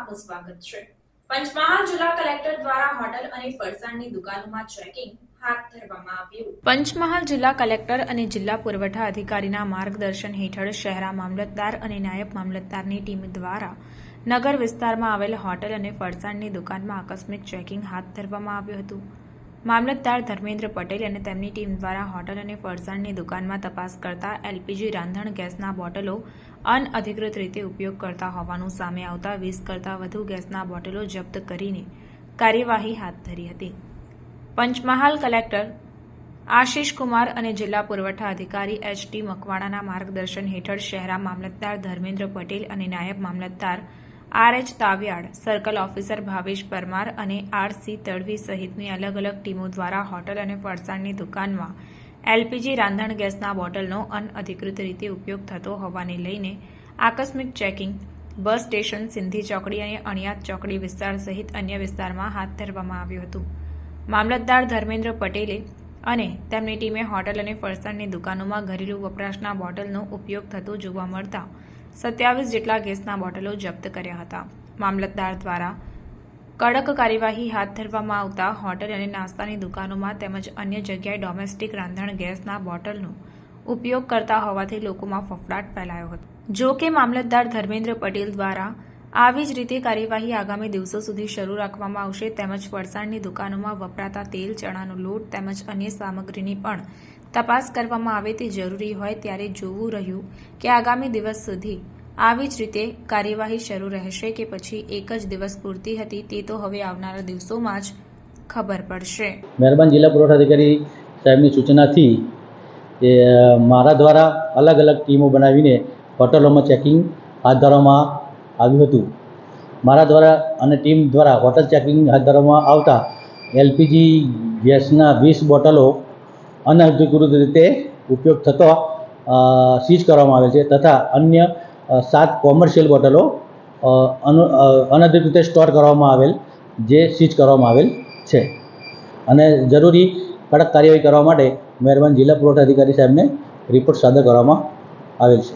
આપનું સ્વાગત છે। પંચમહાલ જિલ્લા કલેક્ટર દ્વારા હોટલ અને ફરસાણની દુકાનોમાં ચેકિંગ હાથ ધરવામાં આવ્યું। પંચમહાલ જિલ્લા કલેક્ટર અને જિલ્લા પુરવઠા અધિકારીના માર્ગદર્શન હેઠળ શહેરા મામલતદાર અને નાયબ મામલતદારની ટીમ દ્વારા નગર વિસ્તારમાં આવેલ હોટલ અને ફરસાણની દુકાનમાં આકસ્મિક ચેકિંગ હાથ ધરવામાં આવ્યું હતું। મામલતદાર ધર્મેન્દ્ર પટેલ અને તેમની ટીમ દ્વારા હોટલ અને ફરસાણની દુકાનમાં તપાસ કરતા એલપીજી રાંધણ ગેસના બોટલો અનઅધિકૃત રીતે ઉપયોગ કરતા હોવાનું સામે આવતા 20 કરતાં વધુ ગેસના બોટલો જપ્ત કરીને કાર્યવાહી હાથ ધરી હતી। પંચમહાલ કલેક્ટર આશિષ કુમાર અને જિલ્લા પુરવઠા અધિકારી એચ.ટી. મકવાણાના માર્ગદર્શન હેઠળ શહેરા મામલતદાર ધર્મેન્દ્ર પટેલ અને નાયબ મામલતદાર આર.એચ. તાવિયાડ, સર્કલ ઓફિસર ભાવેશ પરમાર અને આર.સી. તડવી સહિતની અલગ અલગ ટીમો દ્વારા હોટલ અને ફરસાણની દુકાનમાં એલપીજી રાંધણ ગેસના બોટલનો અનઅધિકૃત રીતે ઉપયોગ થતો હોવાને લઈને આકસ્મિક ચેકિંગ બસ સ્ટેશન, સિંધી ચોકડી અને અણિયાદ ચોકડી વિસ્તાર સહિત અન્ય વિસ્તારમાં હાથ ધરવામાં આવ્યું હતું। મામલતદાર ધર્મેન્દ્ર પટેલે અને તેમની ટીમે હોટલ અને ફરસાણની દુકાનોમાં ઘરેલું વપરાશના બોટલનો ઉપયોગ થતો જોવા મળતા 27 જેટલા ગેસના બોટલો જપ્ત કર્યા હતા। મામલતદાર દ્વારા કડક કાર્યવાહી હાથ ધરવામાં આવતા હોટલ અને નાસ્તાની દુકાનોમાં તેમજ અન્ય જગ્યાએ ડોમેસ્ટિક રાંધણ ગેસના બોટલનો ઉપયોગ કરતા હોવાથી લોકોમાં ફફડાટ ફેલાયો હતો। જો કે મામલતદાર ધર્મેન્દ્ર પટેલ દ્વારા આવી જ રીતે કાર્યવાહી આગામી દિવસો સુધી શરૂ રાખવામાં આવશે તેમજ ફરસાણની દુકાનોમાં વપરાતા તેલ, ચણાનો લોટ તેમજ અન્ય સામગ્રીની પણ તપાસ કરવામાં આવે તે જરૂરી હોય ત્યારે જોવું રહ્યું કે આગામી દિવસ સુધી આવી જ રીતે કાર્યવાહી શરૂ રહેશે કે પછી એક જ દિવસ પૂરતી હતી તે તો હવે આવનારા દિવસોમાં જ ખબર પડશે। મહેરબાન જિલ્લા પુરવઠા અધિકારી સાહેબની સૂચનાથી મારા દ્વારા અલગ અલગ ટીમો બનાવીને હોટલોમાં ચેકિંગ હાથ ધરવામાં આવ્યું હતું। મારા દ્વારા અને ટીમ દ્વારા હોટલ ચેકિંગ હાથ ધરવામાં આવતા એલપીજી ગેસના 20 બોટલો અનઅધિકૃત રીતે ઉપયોગ થતો સીઝ કરવામાં આવેલ છે તથા અન્ય 7 કોમર્શિયલ બોટલો અનધિકૃત રીતે સ્ટોર કરવામાં આવેલ જે સીઝ કરવામાં આવેલ છે અને જરૂરી કડક કાર્યવાહી કરવા માટે મહેરબાન જિલ્લા પુરવઠા અધિકારી સાહેબને રિપોર્ટ સાદર કરવામાં આવેલ છે।